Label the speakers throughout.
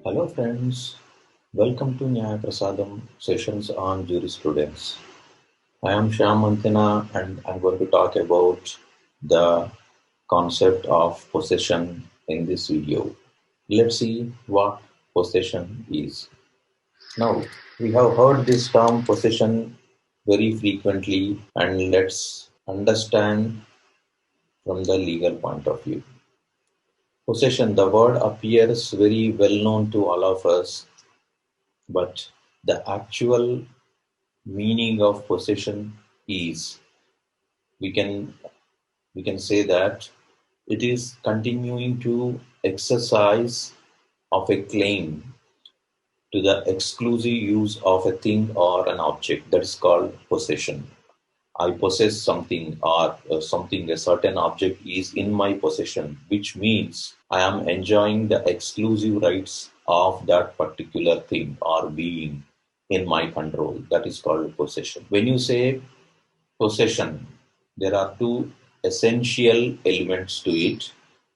Speaker 1: Hello friends, welcome to Nyaya Prasadam sessions on jurisprudence. I am Shyam Manthina and I'm going to talk about the concept of possession in this video. Let's see what possession is. Now, we have heard this term possession very frequently, and let's understand from the legal point of view. Possession, the word appears very well known to all of us, but the actual meaning of possession is we can we can say that it is continuing to exercise of a claim to the exclusive use of a thing or an object. That is called possession. I possess something, or something, a certain object is in my possession, which means I am enjoying the exclusive rights of that particular thing or being in my control. That is called possession. When you say possession, there are two essential elements to it.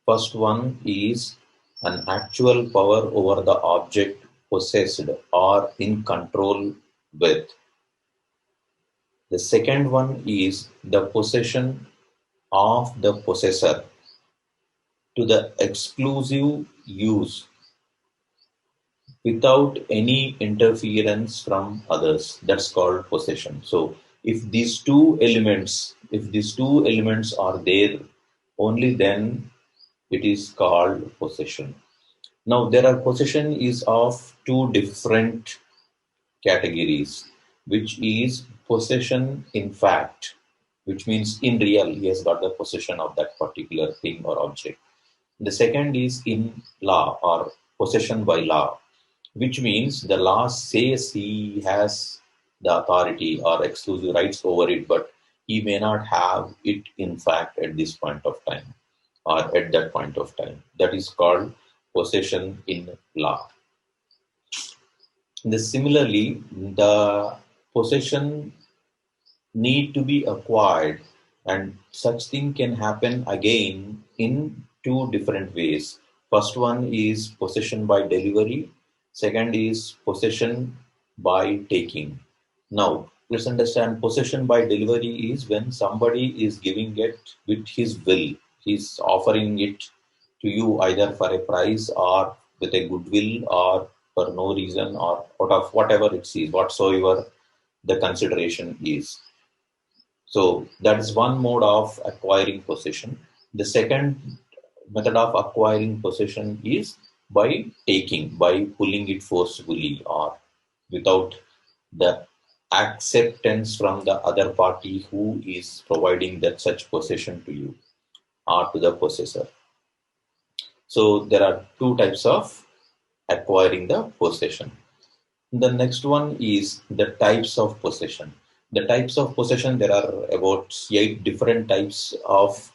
Speaker 1: First one is an actual power over the object possessed or in control with. The second one is the possession of the possessor to the exclusive use without any interference from others. That's called possession. So if these two elements are there, only then it is called possession. Now there are possession is of two different categories, which is possession in fact, which means in real he has got the possession of that particular thing or object. The second is in law or possession by law, which means the law says he has the authority or exclusive rights over it, but he may not have it in fact at this point of time or at that point of time. That is called possession in law. Similarly, the possession need to be acquired, and such thing can happen again in two different ways. First one is possession by delivery, second is possession by taking. Now let's understand, possession by delivery is when somebody is giving it with his will. He's offering it to you either for a price or with a goodwill or for no reason or out of whatever it is, whatsoever the consideration is. So that is one mode of acquiring possession. The second method of acquiring possession is by taking, by pulling it forcefully or without the acceptance from the other party who is providing that such possession to you or to the possessor. So there are two types of acquiring the possession. The next one is the types of possession. The types of possession, there are about 8 different types of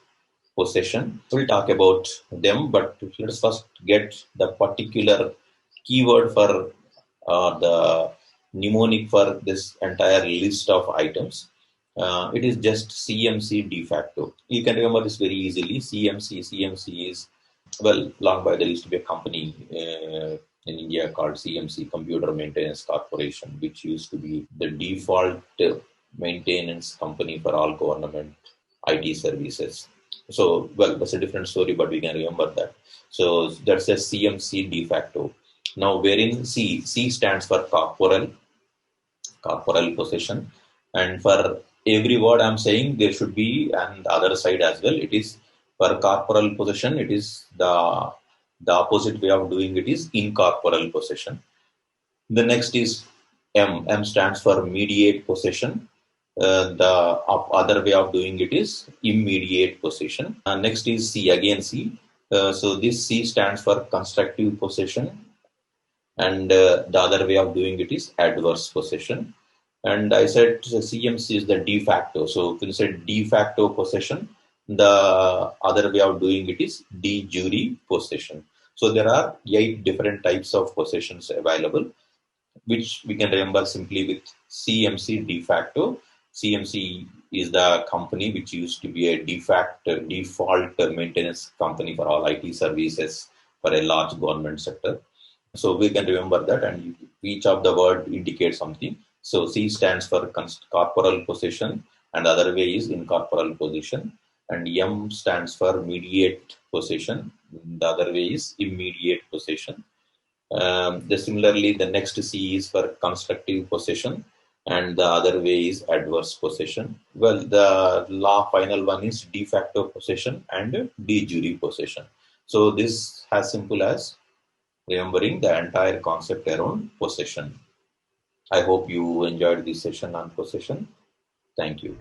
Speaker 1: possession. We'll talk about them, but let's first get the particular keyword for the mnemonic for this entire list of items. It is just CMC de facto. You can remember this very easily. CMC is, well, long by there used to be a company in India called CMC, Computer Maintenance Corporation, which used to be the default maintenance company for all government IT services. So, well, that's a different story, but we can remember that. So that's a CMC de facto. Now, wherein C stands for corporeal possession, and for every word I'm saying, there should be on the other side as well. It is for corporeal possession, it is the opposite way of doing it is in-corporeal possession. The next is M. M stands for mediate possession. The other way of doing it is immediate possession. Next is C, again C. So this C stands for constructive possession, and the other way of doing it is adverse possession. And I said CMC is the de facto. So when you say de facto possession, the other way of doing it is de jure possession. So there are 8 different types of possessions available, which we can remember simply with CMC de facto. CMC is the company which used to be a default maintenance company for all IT services for a large government sector. So we can remember that, and each of the word indicates something. So C stands for corporal possession, and the other way is incorporeal possession. And M stands for mediate possession. The other way is immediate possession. Similarly, the next C is for constructive possession, and the other way is adverse possession. Well, the final one is de facto possession and de jure possession. So this as simple as remembering the entire concept around possession. I hope you enjoyed this session on possession. Thank you.